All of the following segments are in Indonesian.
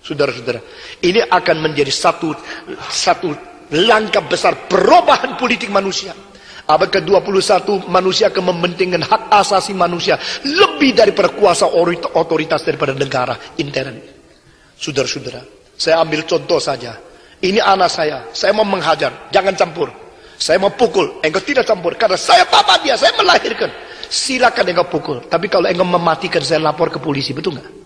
Saudara-saudara, ini akan menjadi satu langkah besar perubahan politik manusia. Abad ke-21 manusia akan mementingkan hak asasi manusia lebih daripada kuasa otoritas daripada negara intern. Saudara-saudara, saya ambil contoh saja. Ini anak saya mau menghajar, jangan campur. Saya mau pukul, engkau tidak campur. Karena saya bapak dia, saya melahirkan. Silakan engkau pukul. Tapi kalau engkau mematikan, saya lapor ke polisi, betul nggak?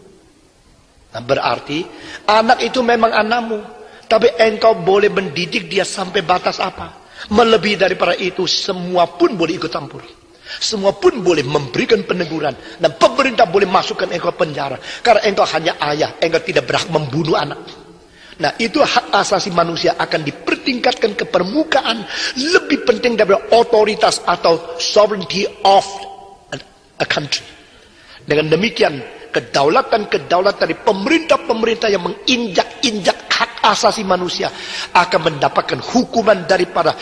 Nah, berarti anak itu memang anakmu, tapi engkau boleh mendidik dia sampai batas apa? Melebihi daripada itu, semua pun boleh ikut campur. Semua pun boleh memberikan peneguran, dan pemerintah boleh masukkan engkau penjara karena engkau hanya ayah, engkau tidak berhak membunuh anak. Nah, itu hak asasi manusia akan dipertingkatkan ke permukaan, lebih penting daripada otoritas atau sovereignty of a country. Dengan demikian, kedaulatan dari pemerintah-pemerintah yang menginjak-injak hak asasi manusia akan mendapatkan hukuman daripada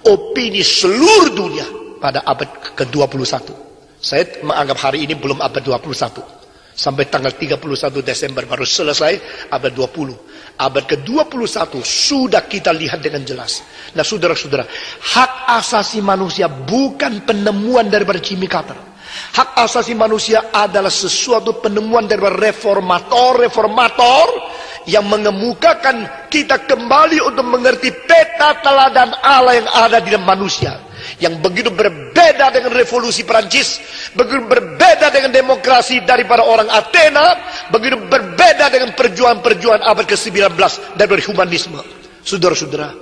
opini seluruh dunia pada abad ke-21. Saya menganggap hari ini belum abad 21. Sampai tanggal 31 Desember baru selesai abad 20. Abad ke-21 sudah kita lihat dengan jelas. Nah, saudara-saudara, hak asasi manusia bukan penemuan daripada Jimmy Carter. Hak asasi manusia adalah sesuatu penemuan dari reformator yang mengemukakan kita kembali untuk mengerti peta teladan Allah yang ada di dalam manusia, yang begitu berbeda dengan revolusi Perancis, begitu berbeda dengan demokrasi daripada orang Athena, begitu berbeda dengan perjuangan-perjuangan abad ke-19 daripada humanisme. Saudara-saudara,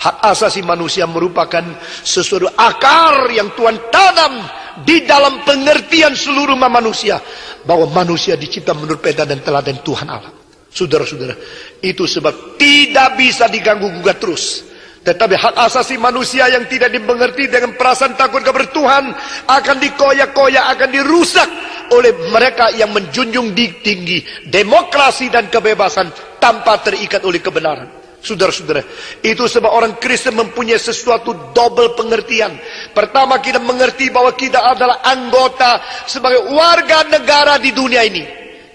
hak asasi manusia merupakan sesuatu akar yang Tuhan tanam di dalam pengertian seluruh manusia, bahwa manusia dicipta menurut peta dan teladan Tuhan Allah. Saudara-saudara, itu sebab tidak bisa diganggu-gugat terus. Tetapi hak asasi manusia yang tidak dimengerti dengan perasaan takut kepada Tuhan akan dikoyak-koyak, akan dirusak oleh mereka yang menjunjung tinggi demokrasi dan kebebasan tanpa terikat oleh kebenaran. Saudara-saudara, itu sebab orang Kristen mempunyai sesuatu double pengertian. Pertama, kita mengerti bahwa kita adalah anggota sebagai warga negara di dunia ini.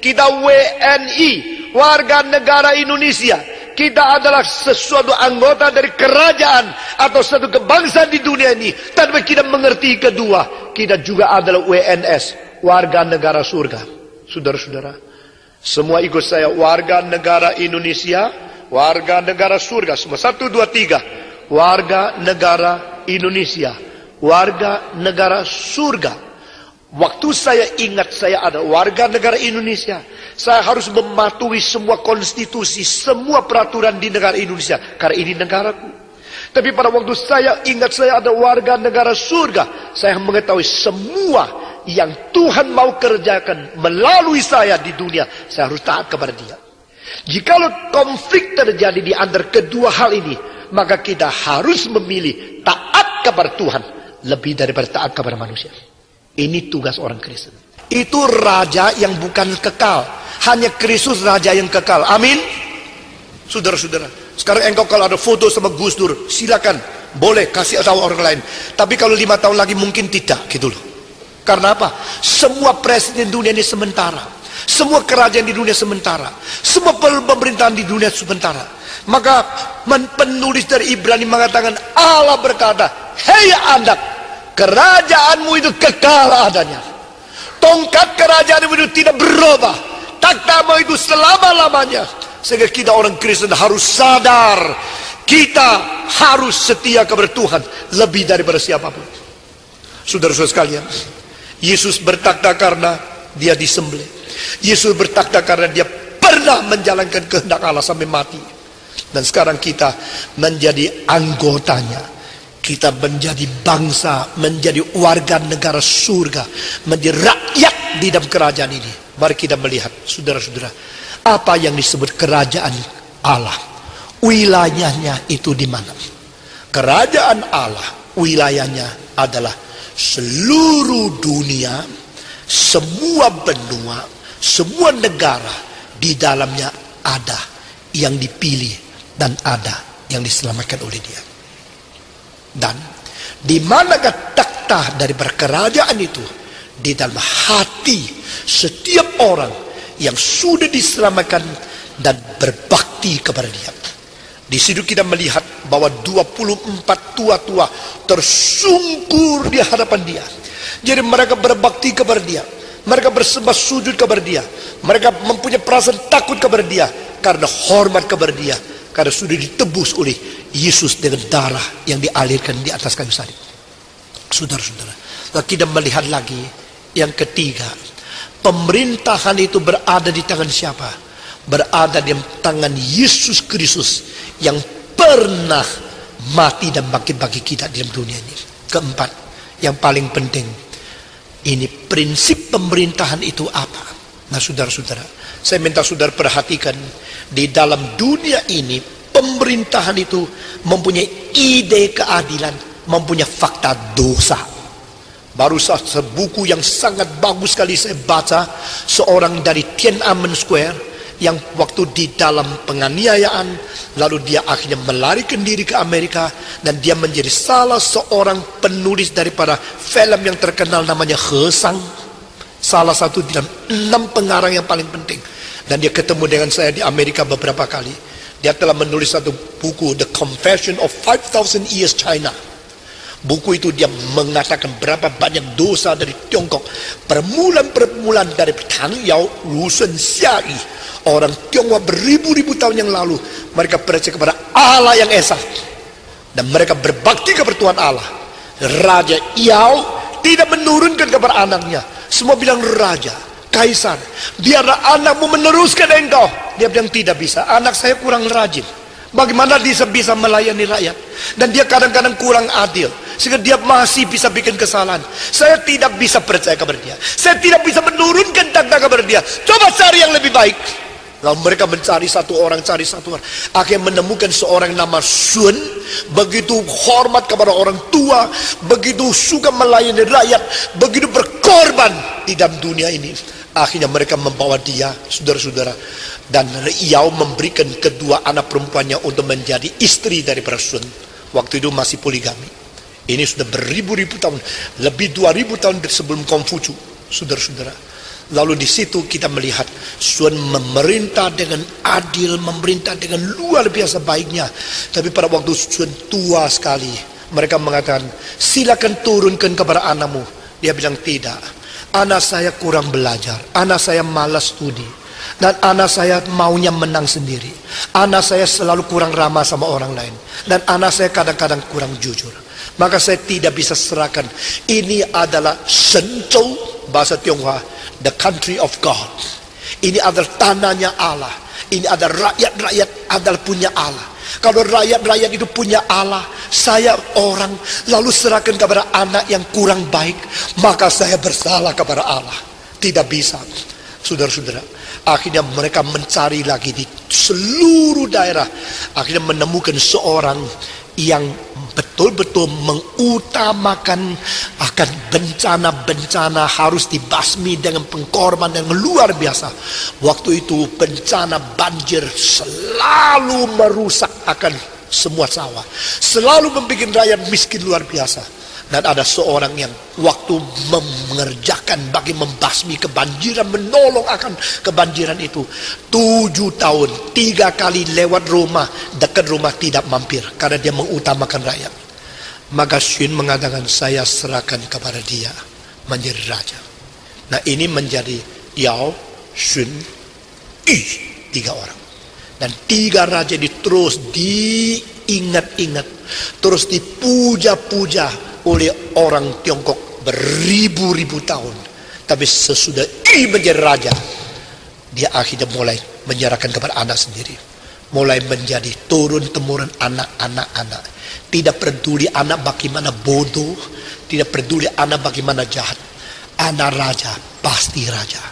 Kita WNI, warga negara Indonesia. Kita adalah sesuatu anggota dari kerajaan atau satu kebangsaan di dunia ini. Tapi kita mengerti kedua, kita juga adalah WNS, warga negara surga. Saudara-saudara, semua ikut saya, warga negara Indonesia, warga negara surga. Semua 1, 2, 3. Warga negara Indonesia, warga negara surga. Waktu saya ingat saya ada warga negara Indonesia, saya harus mematuhi semua konstitusi, semua peraturan di negara Indonesia, karena ini negaraku. Tapi pada waktu saya ingat saya ada warga negara surga, saya mengetahui semua yang Tuhan mau kerjakan melalui saya di dunia, saya harus taat kepada Dia. Jikalau konflik terjadi di antara kedua hal ini, maka kita harus memilih taat kepada Tuhan lebih daripada taat kepada manusia. Ini tugas orang Kristen. Itu raja yang bukan kekal. Hanya Kristus raja yang kekal. Amin. Saudara-saudara, sekarang engkau kalau ada foto sama Gus Dur, silakan, boleh kasih tahu orang lain. Tapi kalau 5 tahun lagi mungkin tidak, gitu loh. Karena apa? Semua presiden dunia ini sementara. Semua kerajaan di dunia sementara. Semua pemerintahan di dunia sementara. Maka penulis dari Ibrani mengatakan, Allah berkata, hei anak, kerajaanmu itu kekal adanya. Tongkat kerajaanmu itu tidak berubah. Takhtamu itu selama-lamanya. Sehingga kita orang Kristen harus sadar, kita harus setia kepada Tuhan lebih daripada siapapun. Saudara-saudara sekalian, Yesus bertakhta karena Dia disembelih. Yesus bertakhta karena Dia pernah menjalankan kehendak Allah sampai mati. Dan sekarang kita menjadi anggotanya. Kita menjadi bangsa, menjadi warga negara surga, menjadi rakyat di dalam kerajaan ini. Mari kita melihat, saudara-saudara, apa yang disebut kerajaan Allah. Wilayahnya itu di mana? Kerajaan Allah, wilayahnya adalah seluruh dunia, semua benua, semua negara. Di dalamnya ada yang dipilih dan ada yang diselamatkan oleh Dia. Dan di manakah takhta dari kerajaan itu? Di dalam hati setiap orang yang sudah diselamatkan dan berbakti kepada Dia. Di situ kita melihat bahwa 24 tua-tua tersungkur di hadapan Dia. Jadi mereka berbakti kepada Dia. Mereka bersembah sujud kepada Dia. Mereka mempunyai perasaan takut kepada Dia karena hormat kepada Dia, karena sudah ditebus oleh Yesus dengan darah yang dialirkan di atas kayu salib. Saudara-saudara, kita melihat lagi yang ketiga, pemerintahan itu berada di tangan siapa? Berada di tangan Yesus Kristus yang pernah mati dan bangkit bagi kita di dalam dunia ini. Keempat, yang paling penting, ini prinsip pemerintahan itu apa? Nah, saudara-saudara, saya minta saudara perhatikan, di dalam dunia ini pemerintahan itu mempunyai ide keadilan, mempunyai fakta dosa. Baru saja buku yang sangat bagus sekali saya baca, seorang dari Tiananmen Square yang waktu di dalam penganiayaan, lalu dia akhirnya melarikan diri ke Amerika, dan dia menjadi salah seorang penulis daripada film yang terkenal namanya He Sang, salah satu di dalam 6 pengarang yang paling penting. Dan dia ketemu dengan saya di Amerika beberapa kali. Dia telah menulis satu buku, The Confession of 5,000 Years China. Buku itu dia mengatakan berapa banyak dosa dari Tiongkok, permulaan dari Tang Yao, Lu Shun Xia Yi. Orang Tionghoa beribu-ribu tahun yang lalu, mereka percaya kepada Allah yang esa, dan mereka berbakti kepada Tuhan Allah. Raja Yao tidak menurunkan kepada anaknya. Semua bilang raja, kaisar, biarlah anakmu meneruskan engkau. Dia bilang tidak bisa, anak saya kurang rajin. Bagaimana dia bisa melayani rakyat? Dan dia kadang-kadang kurang adil, sehingga dia masih bisa bikin kesalahan. Saya tidak bisa percaya kepada dia. Saya tidak bisa menurunkan tanda kepada dia. Coba cari yang lebih baik. Lalu mereka mencari satu orang. Akhirnya menemukan seorang nama Sun, begitu hormat kepada orang tua, begitu suka melayani rakyat, begitu berkorban di dalam dunia ini. Akhirnya mereka membawa dia, saudara-saudara, dan Yao memberikan kedua anak perempuannya untuk menjadi istri daripada Sun. Waktu itu masih poligami. Ini sudah beribu-ribu tahun, lebih 2000 tahun sebelum Konghucu, saudara-saudara. Lalu di situ kita melihat Sun memerintah dengan adil, memerintah dengan luar biasa baiknya. Tapi pada waktu Sun tua sekali, mereka mengatakan, silakan turunkan kepada anakmu. Dia bilang tidak, anak saya kurang belajar, anak saya malas studi, dan anak saya maunya menang sendiri. Anak saya selalu kurang ramah sama orang lain, dan anak saya kadang-kadang kurang jujur. Maka saya tidak bisa serahkan. Ini adalah Shenzhou, bahasa Tionghoa, the country of God. Ini adalah tanahnya Allah. Ini adalah rakyat-rakyat adalah punya Allah. Kalau rakyat-rakyat itu punya Allah, saya orang lalu serahkan kepada anak yang kurang baik, maka saya bersalah kepada Allah. Tidak bisa. Saudara-saudara, akhirnya mereka mencari lagi di seluruh daerah. Akhirnya menemukan seorang yang betul-betul mengutamakan akan bencana-bencana, harus dibasmi dengan pengorbanan yang luar biasa. Waktu itu bencana banjir selalu merusak akan semua sawah, selalu membuat rakyat miskin luar biasa. Dan ada seorang yang waktu mengerjakan bagi membasmi kebanjiran, menolong akan kebanjiran itu, 7 tahun 3 kali lewat rumah, dekat rumah tidak mampir, karena dia mengutamakan rakyat. Maka Sun mengatakan, saya serahkan kepada dia menjadi raja. Nah, ini menjadi Yao, Sun, Yu, 3 orang. Dan 3 raja ini terus diingat-ingat, terus dipuja-puja oleh orang Tiongkok beribu-ribu tahun. Tapi sesudah Yu menjadi raja, dia akhirnya mulai menyerahkan kepada anak sendiri, mulai menjadi turun-temurun anak-anak. Tidak peduli anak bagaimana bodoh, tidak peduli anak bagaimana jahat. Anak raja pasti raja,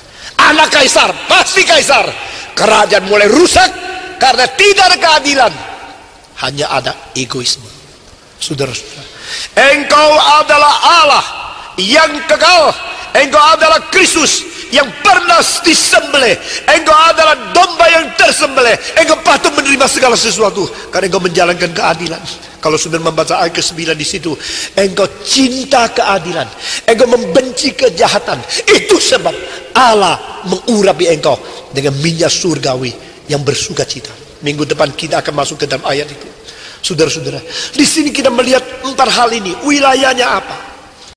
anak kaisar pasti kaisar. Kerajaan mulai rusak karena tidak ada keadilan, hanya ada egoisme. Saudara-saudara, engkau adalah Allah yang kekal, engkau adalah Kristus yang pernah disembelih, engkau adalah domba yang tersembelih, engkau patut menerima segala sesuatu karena engkau menjalankan keadilan. Kalau sudah membaca ayat ke-9 di situ, engkau cinta keadilan, engkau membenci kejahatan. Itu sebab Allah mengurapi engkau dengan minyak surgawi yang bersuka cita. Minggu depan kita akan masuk ke dalam ayat itu. Saudara-saudara, di sini kita melihat 4 hal ini. Wilayahnya apa?